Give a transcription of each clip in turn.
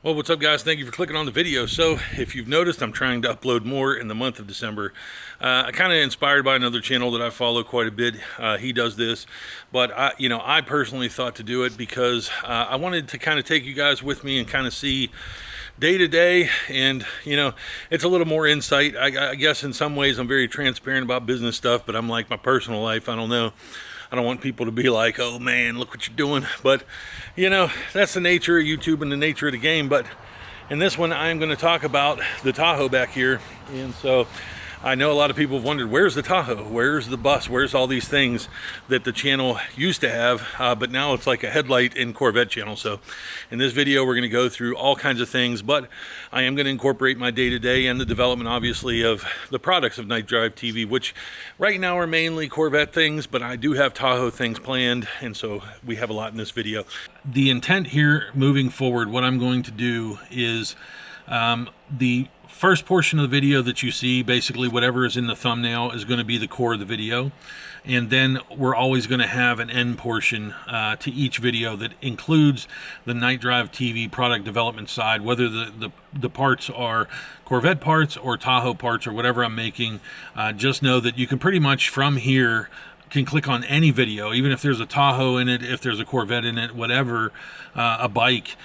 Well, what's up, guys? Thank you for clicking on the video. So if you've noticed, I'm trying to upload more in the month of December. I kind of inspired by another channel that I follow quite a bit. He does this, but I personally thought to do it because I wanted to kind of take you guys with me and kind of see day to day, and it's a little more insight. I guess in some ways I'm very transparent about business stuff, but I'm like my personal life, I don't know. I don't want people to be like, oh man, look what you're doing. But that's the nature of YouTube and the nature of the game. But in this one, I'm going to talk about the Tahoe back here. And so I know a lot of people have wondered, where's the Tahoe? Where's the bus? Where's all these things that the channel used to have? But now it's like a Headlight and Corvette channel. So in this video, we're going to go through all kinds of things, but I am going to incorporate my day-to-day and the development, obviously, of the products of KnightDriveTV, which right now are mainly Corvette things, but I do have Tahoe things planned, and so we have a lot in this video. The intent here moving forward, what I'm going to do is the first portion of the video that you see, basically whatever is in the thumbnail, is going to be the core of the video, and then we're always going to have an end portion to each video that includes the KnightDriveTV product development side, whether the parts are Corvette parts or Tahoe parts or whatever I'm making. Just know that you can pretty much from here can click on any video, even if there's a Tahoe in it, if there's a Corvette in it, whatever, a bike,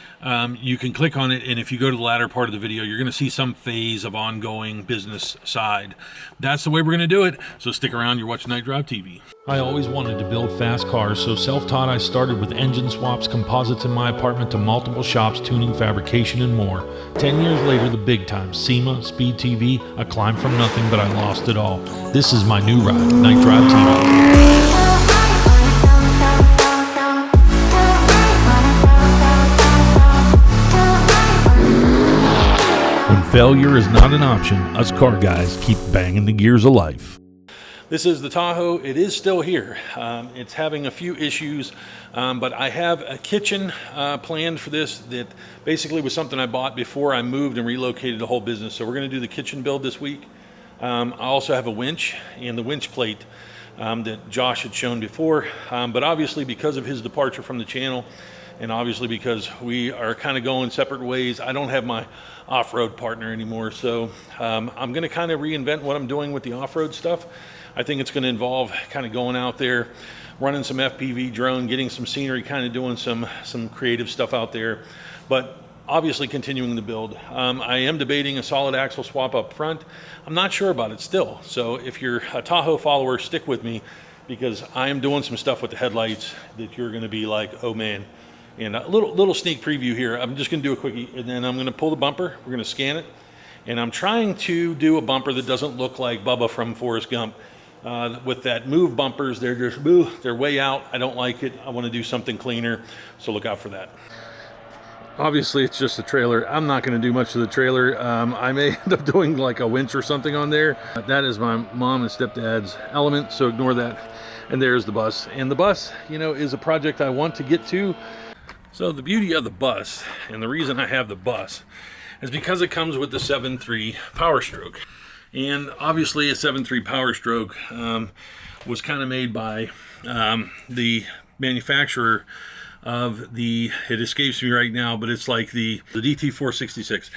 you can click on it, and if you go to the latter part of the video, you're going to see some phase of ongoing business side. That's the way we're going to do it, so stick around. You're watching KnightDriveTV. I always wanted to build fast cars, so self-taught I started with engine swaps, composites in my apartment, to multiple shops, tuning, fabrication, and more. 10 years later, the big time, SEMA, Speed TV, I climbed from nothing, but I lost it all. This is my new ride, KnightDriveTV. When failure is not an option, us car guys keep banging the gears of life. This is the Tahoe. It is still here. It's having a few issues, but I have a kitchen planned for this that basically was something I bought before I moved and relocated the whole business. So we're going to do the kitchen build this week. I also have a winch and the winch plate that Josh had shown before, but obviously because of his departure from the channel, and obviously because we are kind of going separate ways, I don't have my off-road partner anymore. So I'm going to kind of reinvent what I'm doing with the off-road stuff. I think it's going to involve kind of going out there, running some FPV drone, getting some scenery, kind of doing some creative stuff out there, but obviously continuing the build. I am debating a solid axle swap up front. I'm not sure about it still. So if you're a Tahoe follower, stick with me, because I am doing some stuff with the headlights that you're going to be like, oh man. And a little sneak preview here. I'm just going to do a quickie, and then I'm going to pull the bumper. We're going to scan it, and I'm trying to do a bumper that doesn't look like Bubba from Forrest Gump. With that move bumpers, they're way out. I don't like it. I want to do something cleaner, so look out for that. Obviously, it's just a trailer. I'm not going to do much of the trailer. I may end up doing like a winch or something on there. That is my mom and stepdad's element, so ignore that. And there's the bus. And the bus, is a project I want to get to. So the beauty of the bus, and the reason I have the bus, is because it comes with the 7.3 Power Stroke. And obviously a 7.3 Power Stroke was kind of made by the manufacturer of it escapes me right now, but it's like the DT466.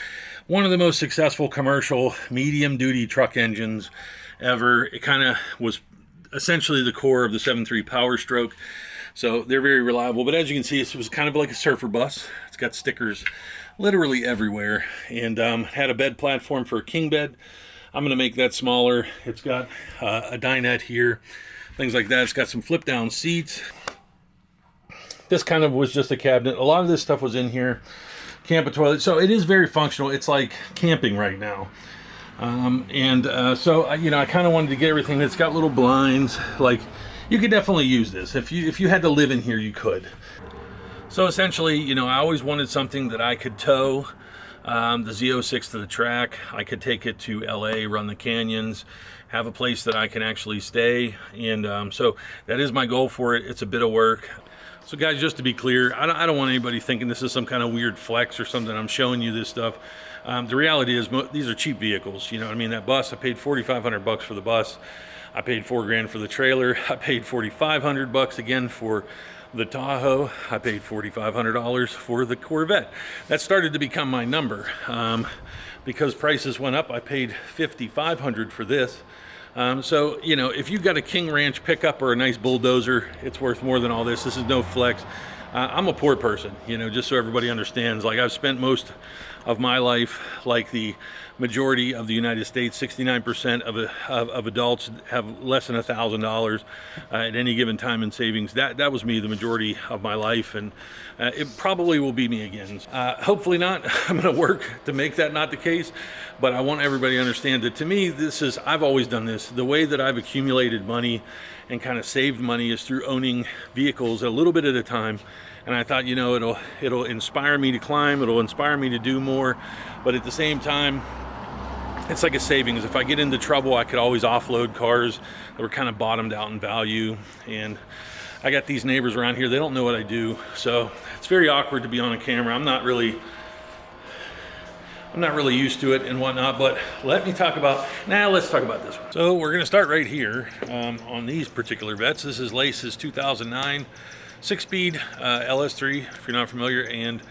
One of the most successful commercial medium-duty truck engines ever. It kind of was essentially the core of the 7.3 Power Stroke. So they're very reliable, but as you can see, it was kind of like a surfer bus. It's got stickers literally everywhere, and had a bed platform for a king bed. I'm going to make that smaller. It's got a dinette here, things like that. It's got some flip down seats. This kind of was just a cabinet. A lot of this stuff was in here. Camper toilet. So it is very functional. It's like camping right now. So I kind of wanted to get everything. It's got little blinds. Like, you could definitely use this. If you had to live in here, you could. So essentially, I always wanted something that I could tow the Z06 to the track. I could take it to LA, run the canyons, have a place that I can actually stay. And so that is my goal for it. It's a bit of work. So guys, just to be clear, I don't want anybody thinking this is some kind of weird flex or something. I'm showing you this stuff. The reality is these are cheap vehicles. You know what I mean? That bus, I paid $4,500 for the bus. I paid $4,000 for the trailer. I paid $4,500 again for the Tahoe, I paid $4,500 for the Corvette. That started to become my number. Because prices went up, I paid $5,500 for this. So, you know, if you've got a King Ranch pickup or a nice bulldozer, it's worth more than all this. This is no flex. I'm a poor person, you know, just so everybody understands. Like, I've spent most of my life, like the majority of the United States, 69% of adults have less than $1,000 at any given time in savings. That was me the majority of my life, and it probably will be me again. Hopefully not. I'm going to work to make that not the case, but I want everybody to understand that to me, I've always done this. The way that I've accumulated money and kind of saved money is through owning vehicles a little bit at a time. And I thought, you know, it'll inspire me to climb, it'll inspire me to do more, but at the same time, it's like a savings. If I get into trouble, I could always offload cars that were kind of bottomed out in value. And I got these neighbors around here, they don't know what I do, so it's very awkward to be on a camera. I'm not really used to it and whatnot, but let's talk about this one. So we're gonna start right here on these particular vets. This is Lace's 2009 6-speed LS3, if you're not familiar, and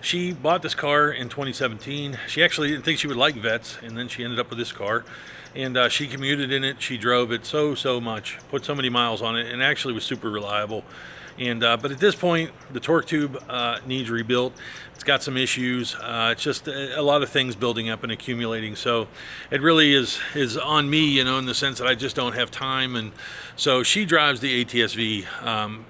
she bought this car in 2017. She actually didn't think she would like vets, and then she ended up with this car, and she commuted in it. She drove it so much, put so many miles on it, and actually was super reliable. And but at this point, the torque tube needs rebuilt. It's got some issues. It's just a lot of things building up and accumulating. So it really is on me, you know, in the sense that I just don't have time. And so she drives the ATS-V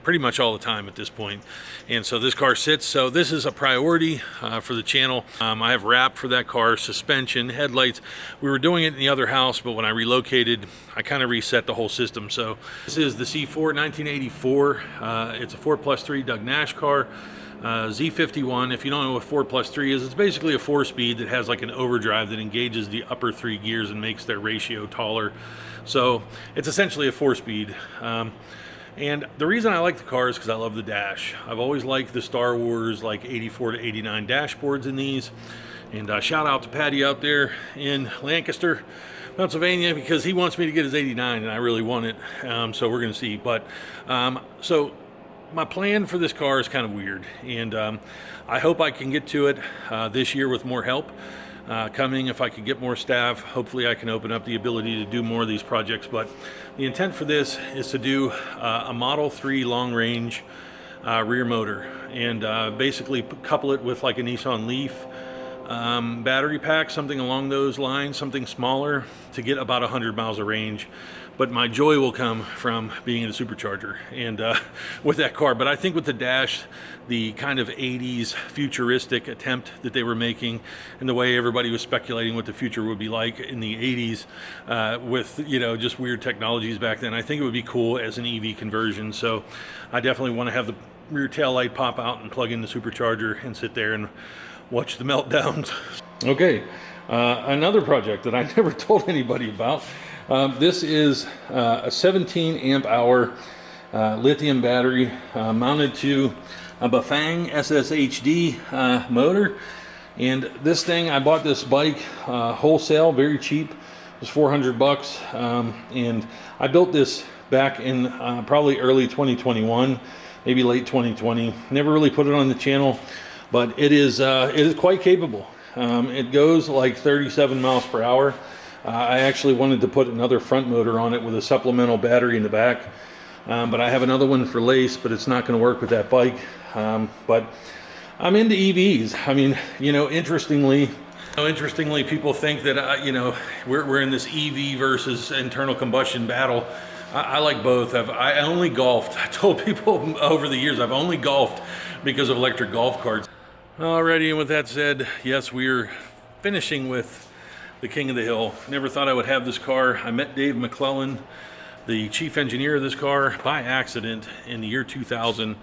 pretty much all the time at this point. And so this car sits. So this is a priority for the channel. I have wrap for that car, suspension, headlights. We were doing it in the other house, but when I relocated, I kind of reset the whole system. So this is the C4 1984. It's a 4+3 Doug Nash car. Z51, if you don't know what 4+3 is, it's basically a 4-speed that has like an overdrive that engages the upper 3 gears and makes their ratio taller. So it's essentially a 4-speed. And the reason I like the car is because I love the dash. I've always liked the Star Wars like 84 to 89 dashboards in these. And shout out to Patty out there in Lancaster, Pennsylvania, because he wants me to get his 89 and I really want it. So we're going to see. But so my plan for this car is kind of weird, and I hope I can get to it this year with more help coming. If I could get more staff, hopefully I can open up the ability to do more of these projects. But the intent for this is to do a Model 3 long range rear motor, and basically couple it with like a Nissan Leaf battery pack, something along those lines, something smaller, to get about 100 miles of range. But my joy will come from being in a supercharger and with that car. But I think with the dash, the kind of 80s futuristic attempt that they were making, and the way everybody was speculating what the future would be like in the 80s with, you know, just weird technologies back then, I think it would be cool as an EV conversion. So I definitely want to have the rear tail light pop out and plug in the supercharger and sit there and watch the meltdowns. Okay, another project that I never told anybody about. This is a 17 amp hour lithium battery mounted to a Bafang SSHD motor. And this thing, I bought this bike wholesale, very cheap. It was 400 bucks. And I built this back in probably early 2021, maybe late 2020. Never really put it on the channel, but it is quite capable. It goes like 37 miles per hour. I actually wanted to put another front motor on it with a supplemental battery in the back, but I have another one for Lace, but it's not going to work with that bike. But I'm into EVs. I mean, you know, interestingly, people think that you know, we're in this EV versus internal combustion battle. I like both. I only golfed. I told people over the years I've only golfed because of electric golf carts. Alrighty, and with that said, yes, we're finishing with the King of the Hill. Never thought I would have this car. I met Dave McClellan, the chief engineer of this car, by accident in the year 2000,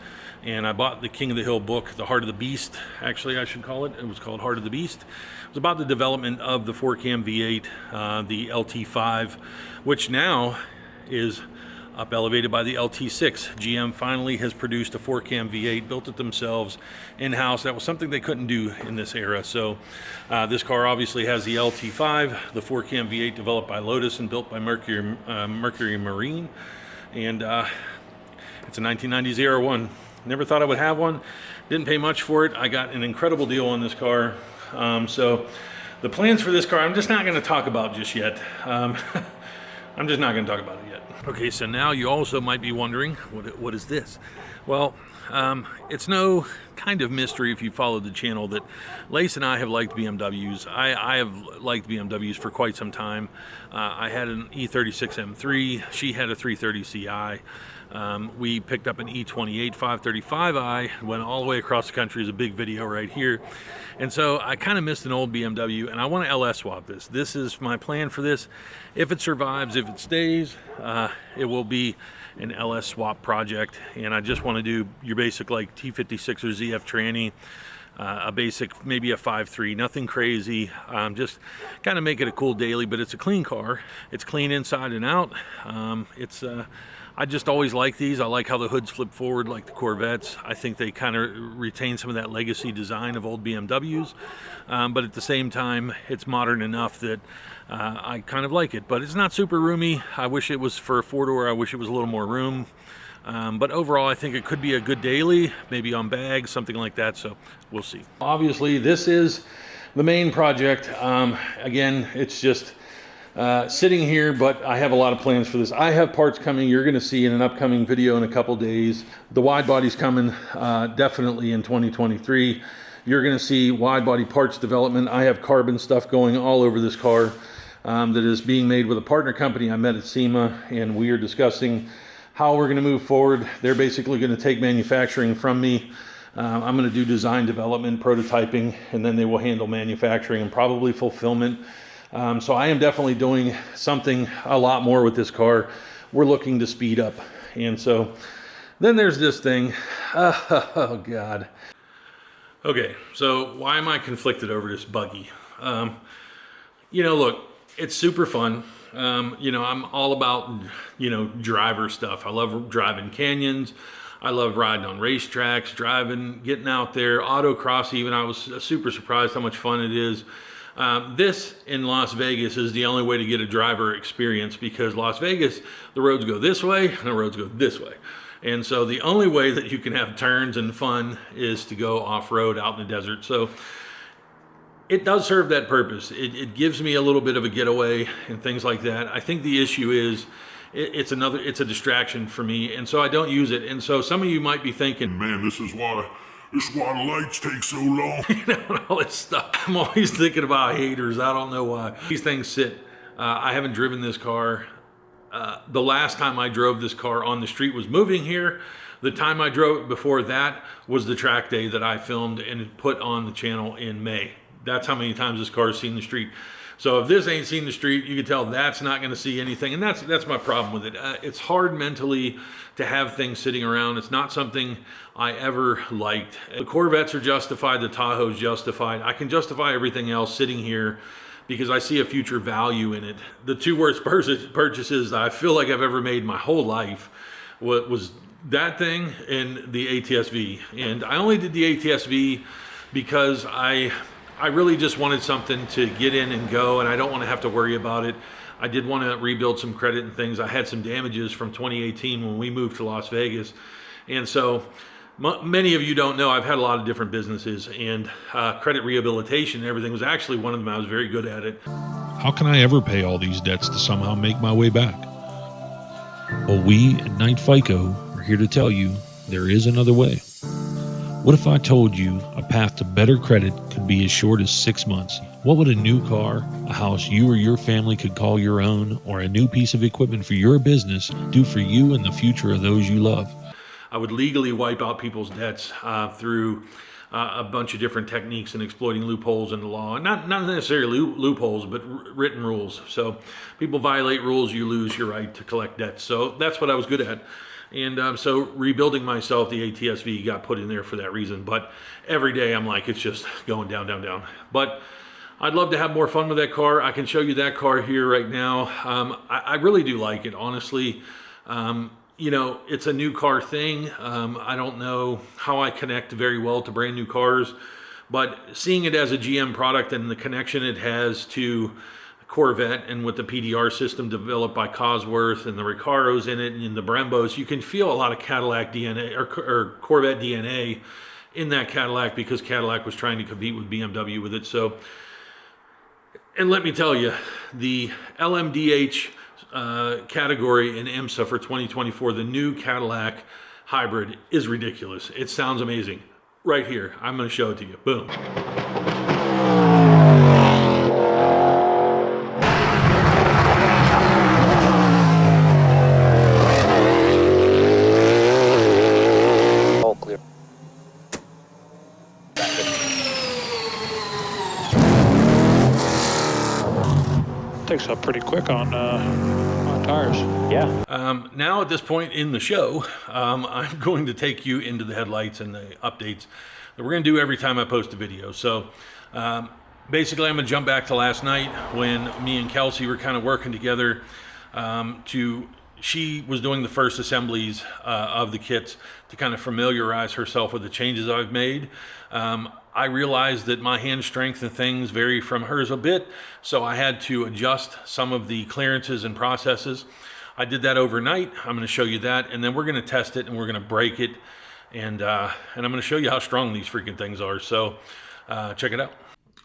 and I bought the King of the Hill book, The Heart of the Beast, actually I should call it. It was called Heart of the Beast. It was about the development of the 4-cam V8, the LT5, which now is up elevated by the LT6. GM finally has produced a 4-cam V8, built it themselves in-house. That was something they couldn't do in this era. So this car obviously has the LT5, the 4-cam V8 developed by Lotus and built by Mercury Marine. And it's a 1990 ZR1. Never thought I would have one. Didn't pay much for it. I got an incredible deal on this car. So the plans for this car, I'm just not going to talk about just yet. I'm just not going to talk about it yet. Okay, so now you also might be wondering, what is this? Well, it's no kind of mystery if you followed the channel that Lace and I have liked BMWs. I have liked BMWs for quite some time. I had an E36 M3. She had a 330 Ci. We picked up an E28 535i, went all the way across the country. There's a big video right here. And so I kind of missed an old BMW, and I want to LS swap this. This is my plan for this. If it survives, if it stays, it will be an LS swap project. And I just want to do your basic like T56 or ZF tranny, a basic, maybe a 5.3, nothing crazy. Just kind of make it a cool daily, but it's a clean car. It's clean inside and out. I just always like these. I like how the hoods flip forward like the Corvettes. I think they kind of retain some of that legacy design of old BMWs. But at the same time, it's modern enough that I kind of like it. But it's not super roomy. I wish it was for a four-door. I wish it was a little more room. But overall, I think it could be a good daily, maybe on bags, something like that. So we'll see. Obviously, this is the main project. Again, it's just sitting here, but I have a lot of plans for this. I have parts coming. You're going to see in an upcoming video in a couple days. The wide body's coming definitely in 2023. You're going to see wide body parts development. I have carbon stuff going all over this car that is being made with a partner company I met at SEMA, and we are discussing how we're going to move forward. They're basically going to take manufacturing from me. I'm going to do design development, prototyping, and then they will handle manufacturing and probably fulfillment. So I am definitely doing something a lot more with this car. We're looking to speed up. And so then there's this thing. Oh God. Okay, so why am I conflicted over this buggy? You know, look, it's super fun. You know, I'm all about, you know, driver stuff. I love driving canyons. I love riding on racetracks, driving, getting out there, autocross even. I was super surprised how much fun it is. This in Las Vegas is the only way to get a driver experience, because Las Vegas, the roads go this way and the roads go this way. And so the only way that you can have turns and fun is to go off-road out in the desert. So it does serve that purpose. It gives me a little bit of a getaway and things like that. I think the issue is it's a distraction for me, and so I don't use it. And so some of you might be thinking, man, this is why the lights take so long. You know, and all this stuff. I'm always thinking about haters. I don't know why. These things sit. I haven't driven this car. The last time I drove this car on the street was moving here. The time I drove it before that was the track day that I filmed and put on the channel in May. That's how many times this car has seen the street. So if this ain't seen the street, you can tell that's not going to see anything. And that's my problem with it. It's hard mentally to have things sitting around. It's not something I ever liked. The Corvettes are justified. The Tahoe's justified. I can justify everything else sitting here because I see a future value in it. The two worst purchases that I feel like I've ever made my whole life was that thing and the ATS-V. And I only did the ATS-V because I really just wanted something to get in and go, and I don't want to have to worry about it. I did want to rebuild some credit and things. I had some damages from 2018 when we moved to Las Vegas. And so many of you don't know, I've had a lot of different businesses, and credit rehabilitation and everything was actually one of them. I was very good at it. How can I ever pay all these debts to somehow make my way back? Well, we at Knight FICO are here to tell you there is another way. What if I told you a path to better credit could be as short as 6 months? What would a new car, a house you or your family could call your own, or a new piece of equipment for your business do for you and the future of those you love? I would legally wipe out people's debts through a bunch of different techniques and exploiting loopholes in the law. Not necessarily loopholes, but written rules. So people violate rules, you lose your right to collect debts. So that's what I was good at. And so rebuilding myself, the ATS-V got put in there for that reason. But every day I'm like, it's just going down, down, down. But I'd love to have more fun with that car. I can show you that car here right now. I really do like it, honestly. You know, it's a new car thing. I don't know how I connect very well to brand new cars, but seeing it as a GM product and the connection it has to Corvette, and with the PDR system developed by Cosworth and the Recaros in it and the Brembos, you can feel a lot of Cadillac DNA or Corvette DNA in that Cadillac, because Cadillac was trying to compete with BMW with it. So, and let me tell you, the LMDH category in IMSA for 2024, the new Cadillac hybrid, is ridiculous. It sounds amazing. Right here, I'm going to show it to you. Boom. All clear. Takes up pretty quick on tires. Yeah. Now at this point in the show, I'm going to take you into the headlights and the updates that we're going to do every time I post a video. So basically, I'm going to jump back to last night when me and Kelsey were kind of working together she was doing the first assemblies of the kits to kind of familiarize herself with the changes I've made. I realized that my hand strength and things vary from hers a bit, so I had to adjust some of the clearances and processes. I did that overnight. I'm going to show you that, and then we're going to test it and we're going to break it, and I'm going to show you how strong these freaking things are. So check it out.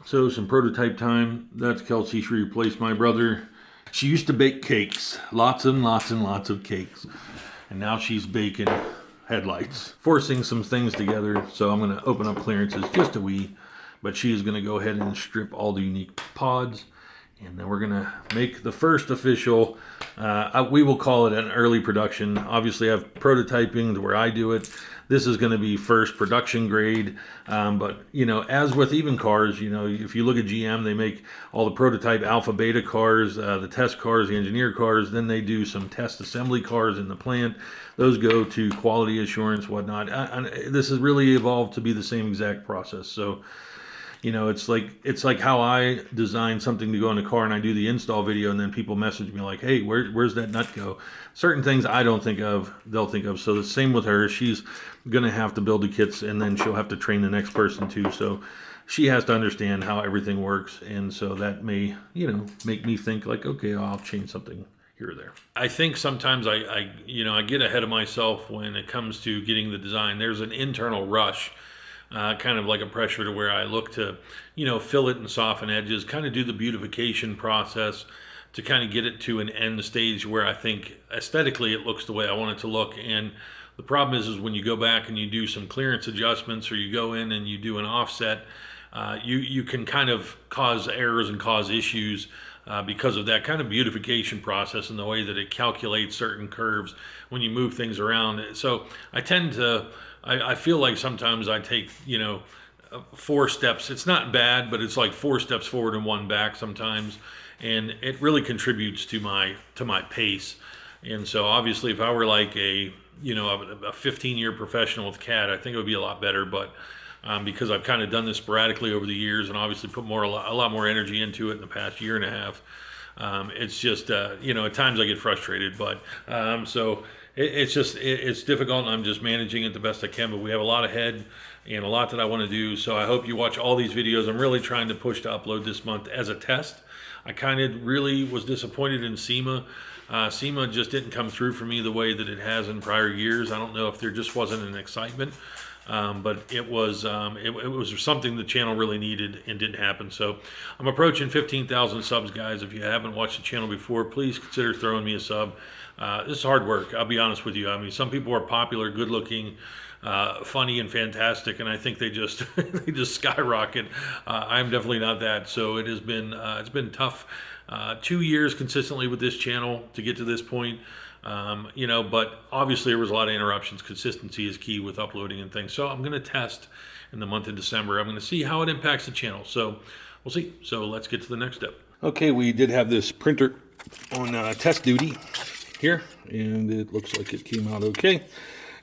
So some prototype time. That's Kelsey. She replaced my brother. She used to bake cakes, lots and lots and lots of cakes, and now she's baking headlights, forcing some things together. So I'm going to open up clearances just a wee, but she is going to go ahead and strip all the unique pods, and then we're going to make the first official, we will call it an early production. Obviously I have prototyping to where I do it. This is going to be first production grade, but you know, as with even cars, you know, if you look at GM, they make all the prototype alpha beta cars, the test cars, the engineer cars, then they do some test assembly cars in the plant. Those go to quality assurance, whatnot. This has really evolved to be the same exact process. So, you know, it's like how I design something to go in a car and I do the install video, and then people message me like, hey, where's that nut go? Certain things I don't think of, they'll think of. So the same with her. She's going to have to build the kits, and then she'll have to train the next person too. So she has to understand how everything works. And so that may, you know, make me think like, okay, I'll change something here or there. I think sometimes I get ahead of myself when it comes to getting the design. There's an internal rush. Kind of like a pressure to where I look to, you know, fill it and soften edges, kind of do the beautification process to kind of get it to an end stage where I think aesthetically it looks the way I want it to look. And the problem is when you go back and you do some clearance adjustments, or you go in and you do an offset, you can kind of cause errors and cause issues because of that kind of beautification process and the way that it calculates certain curves when you move things around. So I tend to, I feel like sometimes I take, you know, 4 steps. It's not bad, but it's like 4 steps forward and 1 back sometimes, and it really contributes to my pace. And so obviously, if I were like a 15-year professional with CAD, I think it would be a lot better. But because I've kind of done this sporadically over the years, and obviously put a lot more energy into it in the past year and a half, it's just you know, at times I get frustrated. But so. It's difficult, and I'm just managing it the best I can, but we have a lot ahead and a lot that I want to do. So I hope you watch all these videos. I'm really trying to push to upload this month as a test. I kind of really was disappointed in SEMA. SEMA just didn't come through for me the way that it has in prior years. I don't know if there just wasn't an excitement, but it was something the channel really needed and didn't happen. So I'm approaching 15,000 subs, guys. If you haven't watched the channel before, please consider throwing me a sub. This is hard work, I'll be honest with you. I mean, some people are popular, good looking, funny and fantastic, and I think they just they just skyrocket. I'm definitely not that. So it has been it's been tough 2 years consistently with this channel to get to this point. You know, but obviously there was a lot of interruptions. Consistency is key with uploading and things. So I'm going to test in the month of December. I'm going to see how it impacts the channel. So we'll see. So let's get to the next step. Okay, we did have this printer on test duty here, and it looks like it came out okay.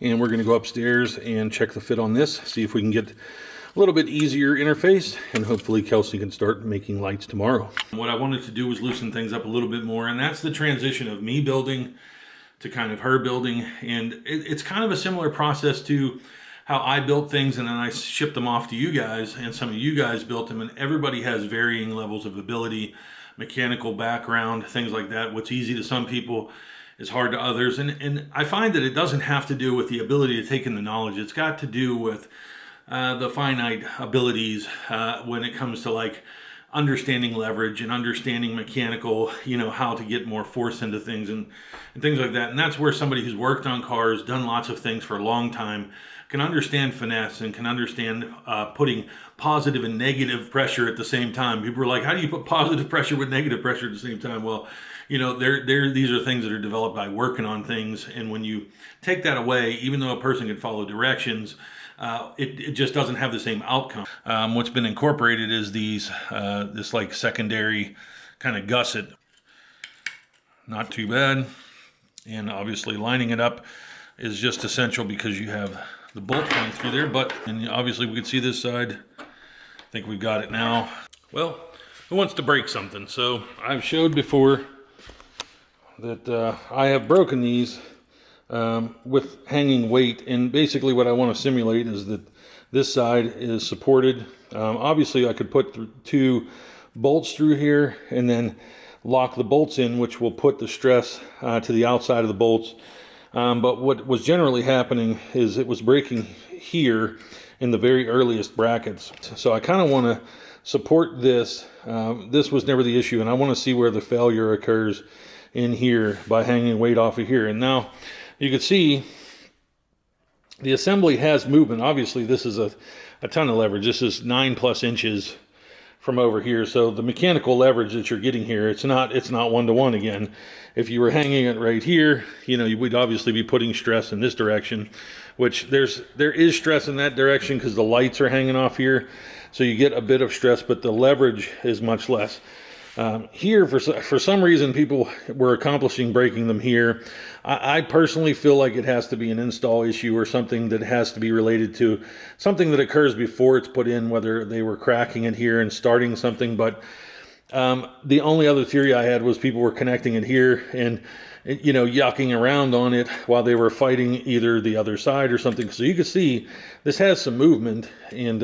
And we're going to go upstairs and check the fit on this, see if we can get a little bit easier interface, and hopefully Kelsey can start making lights tomorrow. What I wanted to do was loosen things up a little bit more, and that's the transition of me building to kind of her building. And it's kind of a similar process to how I built things, and then I shipped them off to you guys, and some of you guys built them, and everybody has varying levels of ability. mechanical background, things like that. What's easy to some people is hard to others. And I find that it doesn't have to do with the ability to take in the knowledge. It's got to do with the finite abilities when it comes to like understanding leverage and understanding mechanical, how to get more force into things and things like that. And that's where somebody who's worked on cars, done lots of things for a long time, can understand finesse and can understand putting positive and negative pressure at the same time. People are like, how do you put positive pressure with negative pressure at the same time? Well, these are things that are developed by working on things. And when you take that away, even though a person can follow directions, it just doesn't have the same outcome. What's been incorporated is this like secondary kind of gusset. Not too bad. And obviously lining it up is just essential because you have the bolt going through there. And obviously we can see this side. I think we've got it now. Well, who wants to break something? So I've showed before that I have broken these with hanging weight, and basically what I want to simulate is that this side is supported. Obviously I could put two bolts through here and then lock the bolts in, which will put the stress to the outside of the bolts. But what was generally happening is it was breaking here in the very earliest brackets. So I kind of want to support this. This was never the issue, and I want to see where the failure occurs in here by hanging weight off of here. And now you can see the assembly has movement. Obviously this is a ton of leverage. This is 9+ inches from over here. So the mechanical leverage that you're getting here, it's not 1-to-1 again. If you were hanging it right here, you would obviously be putting stress in this direction, which there is stress in that direction because the lights are hanging off here. So you get a bit of stress, but the leverage is much less. Here, for some reason, people were accomplishing breaking them here. I personally feel like it has to be an install issue or something that has to be related to something that occurs before it's put in, whether they were cracking it here and starting something. But the only other theory I had was people were connecting it here and, yucking around on it while they were fighting either the other side or something. So you can see this has some movement, and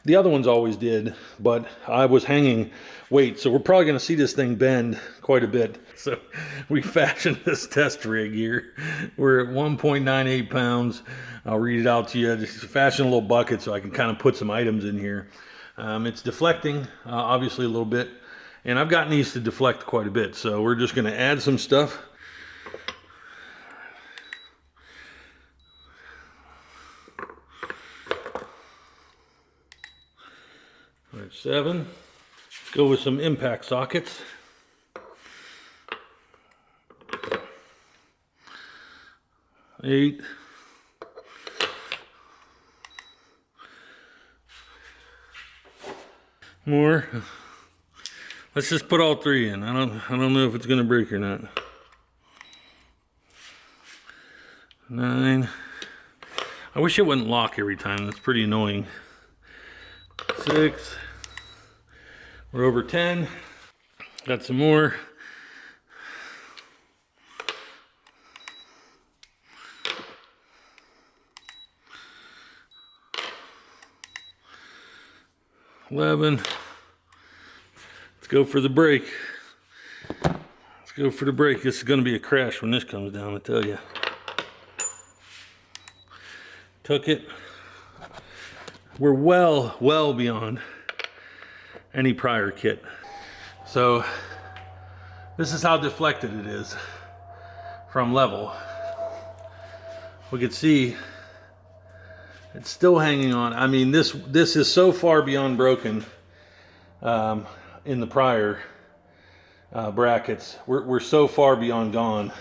the other ones always did, but I was hanging weight. So we're probably going to see this thing bend quite a bit. So we fashioned this test rig here. We're at 1.98 pounds. I'll read it out to you. Just fashion a little bucket so I can kind of put some items in here. It's deflecting, obviously a little bit, and I've gotten these to deflect quite a bit. So we're just going to add some stuff. All right, 7. Let's go with some impact sockets. Eight. More. Let's just put all 3 in. I don't know if it's gonna break or not. 9. I wish it wouldn't lock every time. That's pretty annoying. 6. We're over 10. Got some more. 11. Let's go for the brake. Let's go for the brake. This is going to be a crash when this comes down, I tell you. Took it. We're well beyond any prior kit. So this is how deflected it is from level. We could see it's still hanging on. I mean, this is so far beyond broken in the prior brackets. We're so far beyond gone.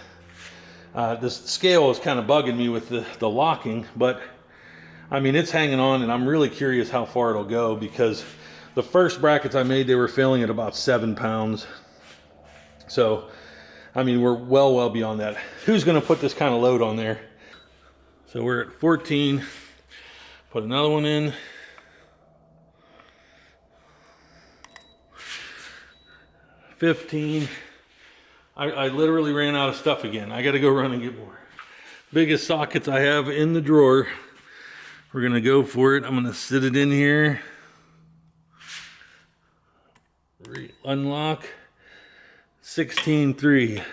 This scale is kind of bugging me with the locking, but I mean, it's hanging on, and I'm really curious how far it'll go, because the first brackets I made, they were failing at about 7 pounds. So, I mean, we're well beyond that. Who's going to put this kind of load on there? So we're at 14. Put another one in. 15. I literally ran out of stuff again. I got to go run and get more. Biggest sockets I have in the drawer. We're going to go for it. I'm going to sit it in here. Unlock. 16.3.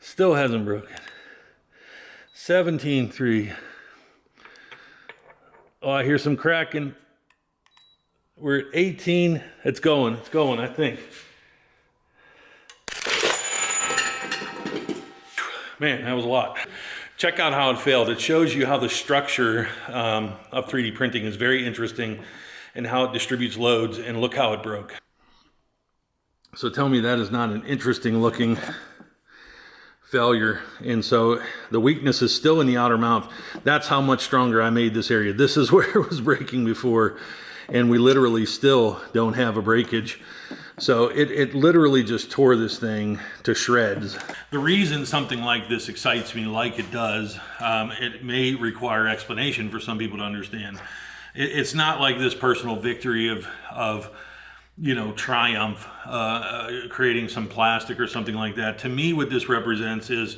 Still hasn't broken. 17.3. Oh, I hear some cracking. We're at 18. It's going, I think. Man, that was a lot. Check out how it failed. It shows you how the structure of 3D printing is very interesting and how it distributes loads, and look how it broke. So tell me that is not an interesting looking failure. And so the weakness is still in the outer mount. That's how much stronger I made this area. This is where it was breaking before, and we literally still don't have a breakage. So it literally just tore this thing to shreds. The reason something like this excites me like it does, it may require explanation for some people to understand. It's not like this personal victory of you know, triumph, creating some plastic or something like that. To me, what this represents is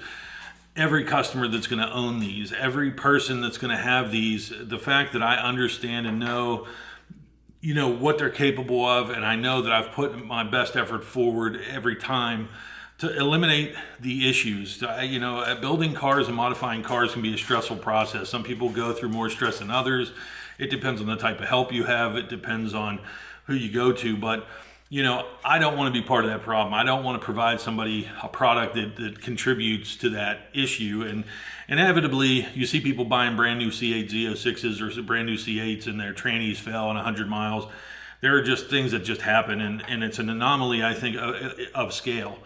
every customer that's going to own these, every person that's going to have these, the fact that I understand and know, you know, what they're capable of, and I know that I've put my best effort forward every time to eliminate the issues. You know, building cars and modifying cars can be a stressful process. Some people go through more stress than others. It depends on the type of help you have. It depends on who you go to, but you know, I don't want to be part of that problem. I don't want to provide somebody a product that contributes to that issue. And inevitably, you see people buying brand new C8 Z06s or brand new C8s and their trannies fail in 100 miles. There are just things that just happen, and it's an anomaly, I think, of scale.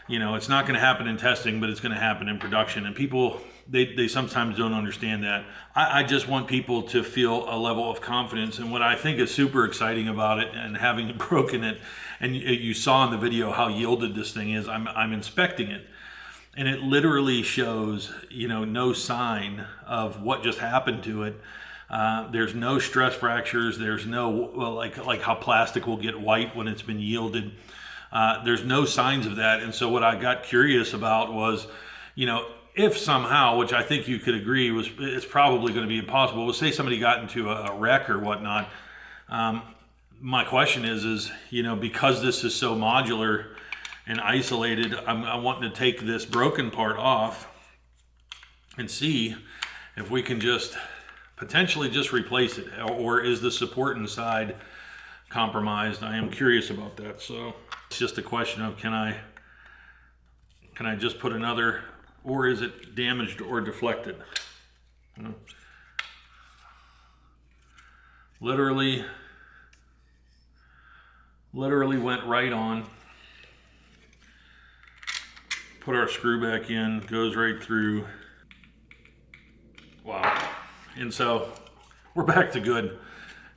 You know, it's not going to happen in testing, but it's going to happen in production. And people, they sometimes don't understand that. I just want people to feel a level of confidence. And what I think is super exciting about it, and having broken it, and you saw in the video how yielded this thing is, I'm inspecting it. And it literally shows, you know, no sign of what just happened to it. There's no stress fractures. There's no, well, like how plastic will get white when it's been yielded. There's no signs of that. And so what I got curious about was, you know, if somehow, which I think you could agree it's probably going to be impossible, say somebody got into a wreck or whatnot. My question is, you know, because this is so modular and isolated, I'm wanting to take this broken part off and see if we can just potentially just replace it, or is the support inside compromised? I am curious about that. So it's just a question of, can I just put another, or is it damaged or deflected? You know? Literally went right on. Put our screw back in, goes right through. Wow. And so we're back to good.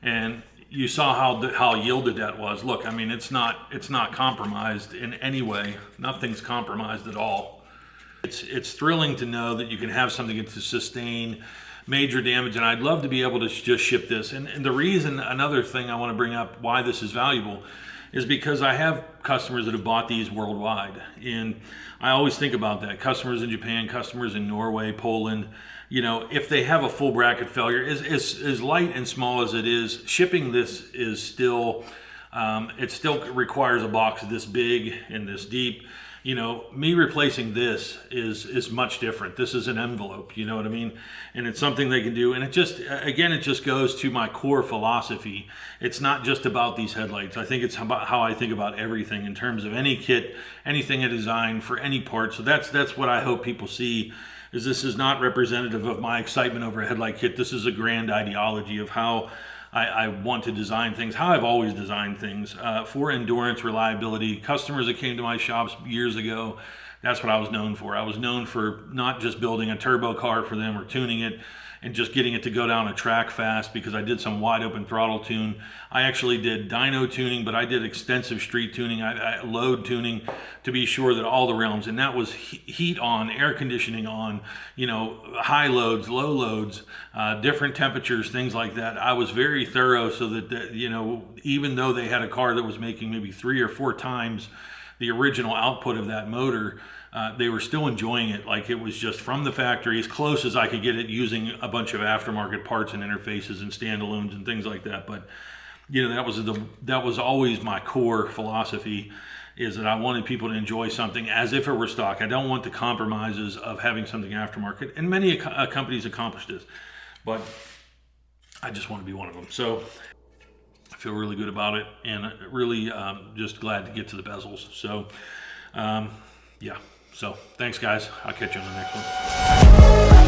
And you saw how yielded that was. Look, I mean, it's not compromised in any way. Nothing's compromised at all. It's thrilling to know that you can have something to sustain major damage, and I'd love to be able to just ship this. And the reason, another thing I want to bring up why this is valuable, is because I have customers that have bought these worldwide, and I always think about that. Customers in Japan, customers in Norway, Poland. You know, if they have a full bracket failure, as light and small as it is, shipping this is still, it still requires a box this big and this deep. You know, me replacing this is much different. This is an envelope, you know what I mean? And it's something they can do. And it just, again, it just goes to my core philosophy. It's not just about these headlights. I think it's about how I think about everything in terms of any kit, anything I design for any part. So that's what I hope people see, is this is not representative of my excitement over a headlight kit. This is a grand ideology of how I want to design things, how I've always designed things, for endurance, reliability. Customers that came to my shops years ago, that's what I was known for. I was known for not just building a turbo car for them or tuning it and just getting it to go down a track fast, because I did some wide open throttle tune. I actually did dyno tuning, but I did extensive street tuning, I load tuning, to be sure that all the realms, and that was heat on, air conditioning on, you know, high loads, low loads, different temperatures, things like that. I was very thorough so that, you know, even though they had a car that was making maybe 3 or 4 times the original output of that motor, they were still enjoying it like it was just from the factory, as close as I could get it using a bunch of aftermarket parts and interfaces and standalones and things like that. But you know, that was always my core philosophy, is that I wanted people to enjoy something as if it were stock. I don't want the compromises of having something aftermarket, and many companies accomplish this, but I just want to be one of them. So I feel really good about it, and really just glad to get to the bezels. So yeah, so thanks guys. I'll catch you on the next one.